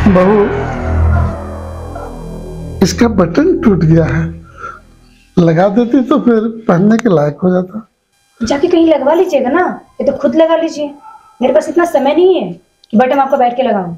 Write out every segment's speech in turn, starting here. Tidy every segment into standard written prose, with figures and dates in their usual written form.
बहू, इसका बटन टूट गया है, लगा देती तो फिर पहनने के लायक हो जाता। जाके कहीं लगवा लीजिएगा ना, ये तो खुद लगा लीजिए। मेरे पास इतना समय नहीं है कि बटन आपको बैठ के लगाऊं।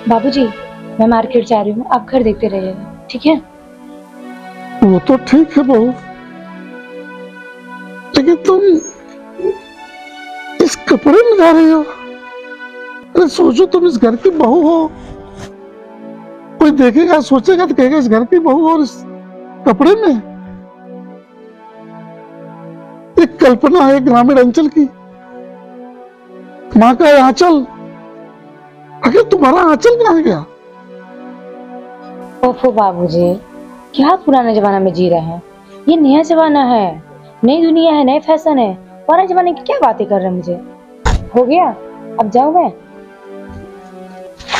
बाबूजी, मैं मार्केट जा रही हूँ, आप घर देखते रहिएगा, ठीक है? वो तो ठीक है बहू, लेकिन तुम इस कपड़े में जा रही हो। अरे सोचो, तुम इस घर की बहू हो, कोई देखेगा सोचेगा तो कहेगा इस घर की बहू और इस कपड़े में। एक कल्पना है ग्रामीण अंचल की, माँ का आंचल। आखिर तुम्हारा आंचल कहाँ गया? ओफो बाबूजी, क्या पुराने जमाना में जी रहे हैं? ये नया जमाना है, नई दुनिया है, नए फैशन है। पुराने जमाने की क्या बातें कर रहे हैं? मुझे हो गया, अब जाऊं मैं?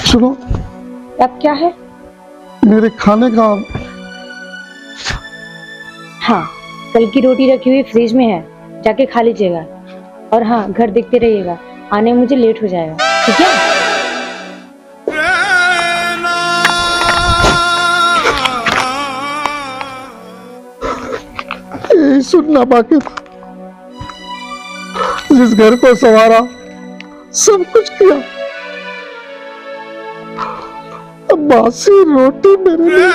सुनो, अब क्या है? मेरे खाने का। हाँ, कल की रोटी रखी हुई फ्रिज में है, जाके खा लीजिएगा। और हाँ, घर देखते रहिएगा, आने में मुझे लेट हो जाएगा, ठीक है? यही सुनना बाकी था। जिस घर को संवारा, सब कुछ किया, अब बासी रोटी मेरे लिए।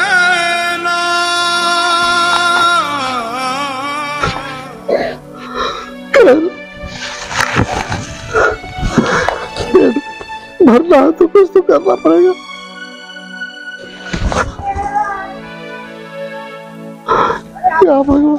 भरना है तो कुछ तो करना पड़ेगा। क्या भगवान।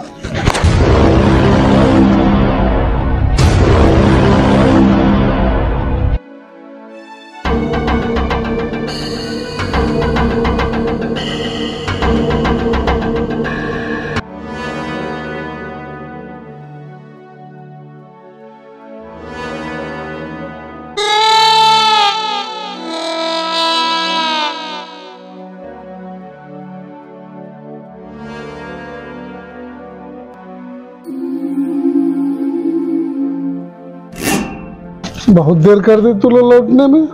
बहुत देर कर दी तुला लौटने में।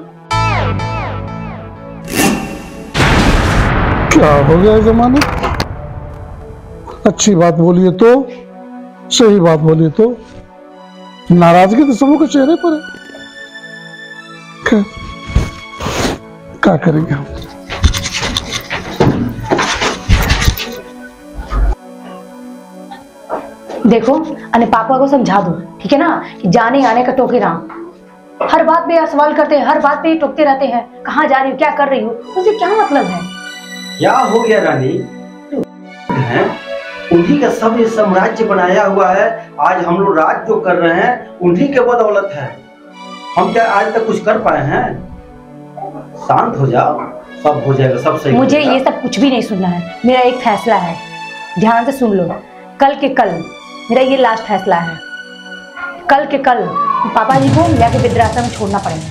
क्या हो गया जमाने? अच्छी बात बोलिए तो, सही बात बोलिए तो नाराजगी तो सबों के चेहरे पर है। खैर, क्या करेंगे हम। देखो अने पापा को समझा दो, ठीक है ना, कि जाने आने का टोके ना। हर बात पे सवाल करते हैं, हर बात पे टोकते रहते हैं, कहाँ जा रही हो, क्या कर रही हो, उसे क्या मतलब है? क्या हो गया रानी? हैं? उन्हीं का सब ये साम्राज्य बनाया हुआ है। आज हम लोग राज जो कर रहे हैं उन्हीं के बदौलत है। हम क्या आज तक कुछ कर पाए हैं? शांत हो जाओ, सब हो जाएगा, सब सही। मुझे ये सब कुछ भी नहीं सुनना है। मेरा एक फैसला है, ध्यान से सुन लो। कल के कल मेरा ये लास्ट फैसला है। कल के कल पापा जी को लेकर वृद्धाश्रम में छोड़ना पड़ेगा।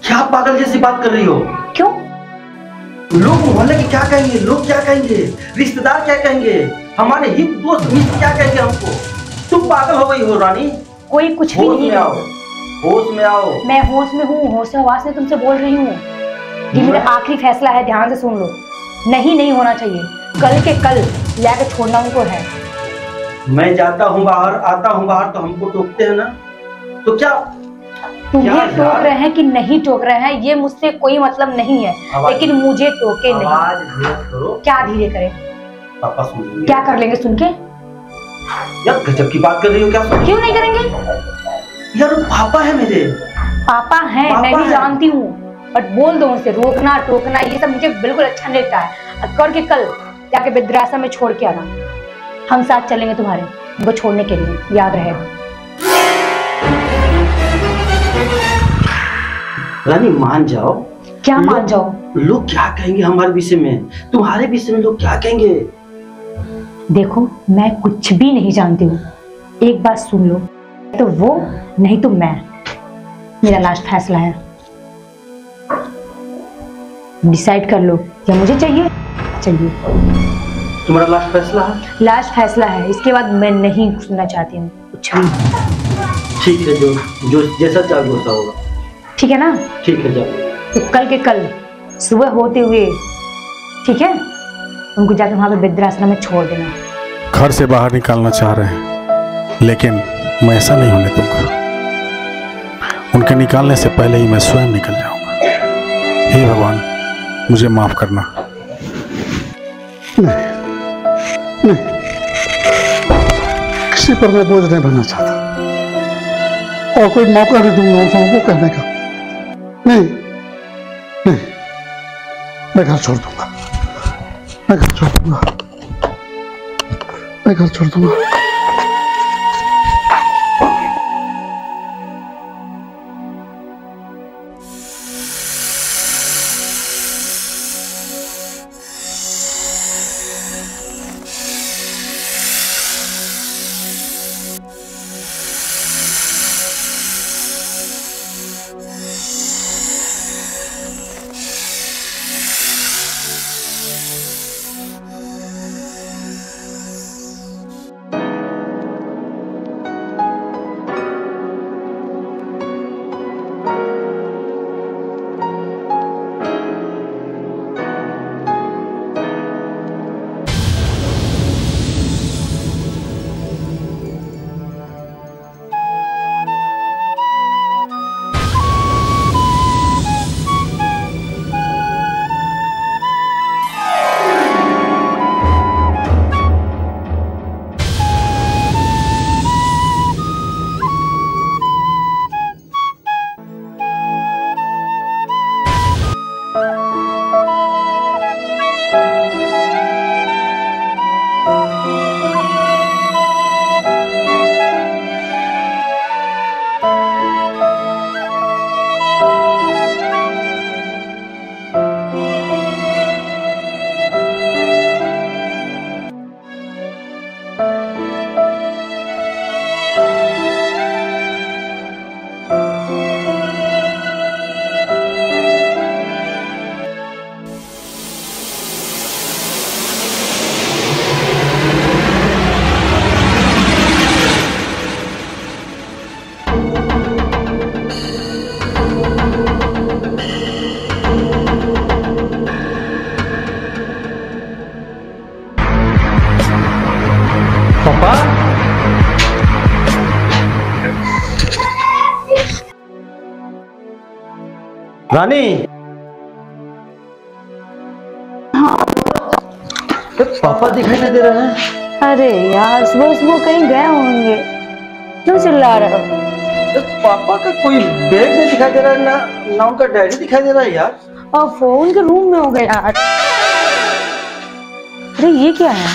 क्या पागल जैसी बात कर रही हो? क्यों? लोग मोहल्ले के क्या कहेंगे, लोग क्या कहेंगे, रिश्तेदार क्या कहेंगे, हमारे हित दोस्त मित्र क्या कहेंगे हमको? तुम पागल हो गई हो रानी। कोई कुछ भी नहीं। होश में आओ। मैं होश में हूँ, होश आवाज से तुमसे बोल रही हूँ। ये मेरा आखिरी फैसला है, ध्यान से सुन लो। नहीं होना चाहिए। कल के कल लेकर छोड़ना उनको है। मैं जाता हूँ बाहर, आता हूँ बाहर तो हमको टोकते हैं ना, तो क्या तुम्हें टोक रहे हैं कि नहीं टोक रहे हैं ये मुझसे कोई मतलब नहीं है, लेकिन मुझे टोके नहीं। आवाज धीरे करो। क्या धीरे करें? पापा सुन लेंगे। क्या कर लेंगे सुन के? यार गजब की बात कर रही हो। क्या सुन? क्यों नहीं करेंगे? यार पापा है मेरे। पापा हैं, मैं भी जानती हूँ, बट बोल दो उनसे, रोकना टोकना ये सब मुझे बिल्कुल अच्छा नहीं लगता है। कर के कल जाके वृद्धाश्रम में छोड़ के आना। हम साथ चलेंगे तुम्हारे, उनको छोड़ने के लिए, याद रहेगा। रानी मान जाओ। क्या मान जाओ? लोग क्या कहेंगे हमारे विषय में, तुम्हारे विषय में लोग क्या कहेंगे? देखो मैं कुछ भी नहीं जानती हूँ, एक बात सुन लो, तो वो नहीं तो मैं। मेरा लास्ट फैसला है, डिसाइड कर लो, या मुझे चाहिए। तुम्हारा लास्ट फैसला है? लास्ट फैसला है, इसके बाद मैं नहीं सुनना चाहती हूँ कुछ भी। ठीक है, जो जैसा चाहे वैसा होगा। ठीक है ना? ठीक है, जाओ। तो कल के कल सुबह होते हुए, ठीक है, उनको जाकर वहां पे वृद्धाश्रम में छोड़ देना। घर से बाहर निकालना चाह रहे हैं, लेकिन मैं ऐसा नहीं होने दूंगा। उनके निकालने से पहले ही मैं स्वयं निकल जाऊंगा। हे भगवान, मुझे माफ करना। नहीं, किसी पर मैं बोझ नहीं बनना चाहता, और कोई मौका नहीं दूंगा उन सबको कहने का। नहीं, मैं घर छोड़ दूंगा, मैं घर छोड़ दूंगा, मैं घर छोड़ दूंगा। रानी, पापा दिखाई नहीं दे रहे हैं। अरे यार, सुबह सुबह कहीं गए होंगे, क्यों चिल्ला रहे हो? पापा का कोई बैग नहीं दिखाई दे रहा है, ना उनका डायरी दिखाई दे रहा है यार। और फोन के रूम में हो गए यार। अरे ये क्या है?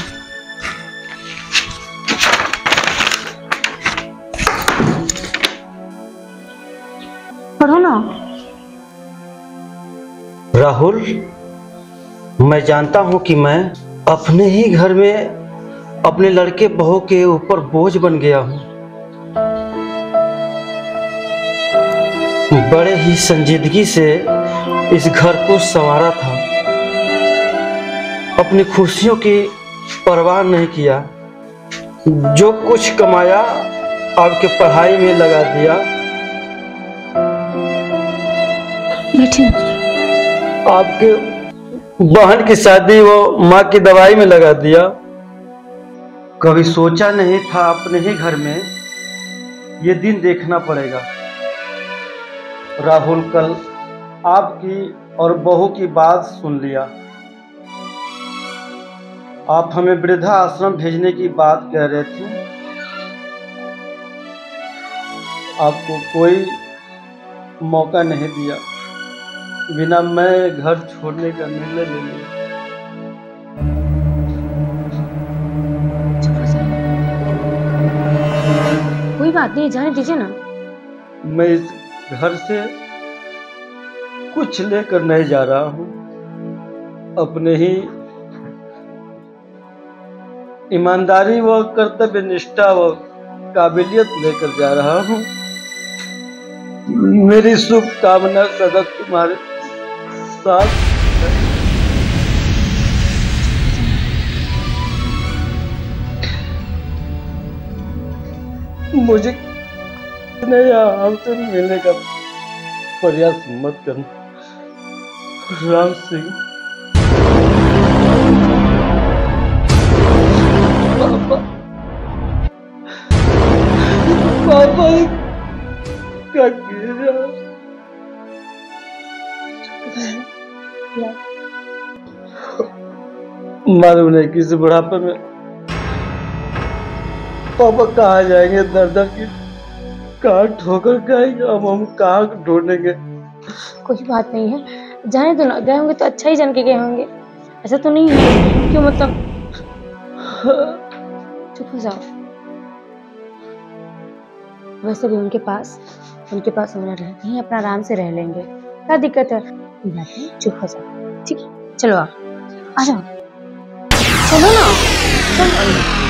पढ़ो ना। राहुल, मैं जानता हूं कि मैं अपने ही घर में अपने लड़के बहू के ऊपर बोझ बन गया हूं। बड़े ही संजीदगी से इस घर को संवारा था, अपनी खुशियों की परवाह नहीं किया, जो कुछ कमाया आपके पढ़ाई में लगा दिया, आपके बहन की शादी वो माँ की दवाई में लगा दिया। कभी सोचा नहीं था अपने ही घर में ये दिन देखना पड़ेगा। राहुल, कल आपकी और बहू की बात सुन लिया। आप हमें वृद्धा आश्रम भेजने की बात कह रहे थे। आपको कोई मौका नहीं दिया, बिना मैं घर छोड़ने का निर्णय ले लिया। कोई बात नहीं, जाने दीजिए ना। मैं इस घर से कुछ लेकर नहीं जा रहा हूं, अपने ही ईमानदारी व कर्तव्य निष्ठा व काबिलियत लेकर जा रहा हूं। मेरी शुभकामना सदा तुम्हारे साथ है। मुझे नहीं आपसे मिलने का प्रयास मत करना, राम सिंह। पापा क्या किया? मालूम नहीं किस बुढ़ापे में पापा कहाँ जाएंगे, दर दर की कहाँ ठोकर खाएंगे, अब हम कहाँ ढूंढेंगे। कोई बात नहीं है, जाने दो ना। गए होंगे तो अच्छा ही जान के गए होंगे, ऐसा तो नहीं है। क्यों मतलब? चुप हो जाओ। वैसे भी उनके पास हुनर है, कहीं अपना आराम से रह लेंगे, क्या दिक्कत है? चुप हो जाओ, ठीक है? चलो आ जाओ, चलो ना, चलो।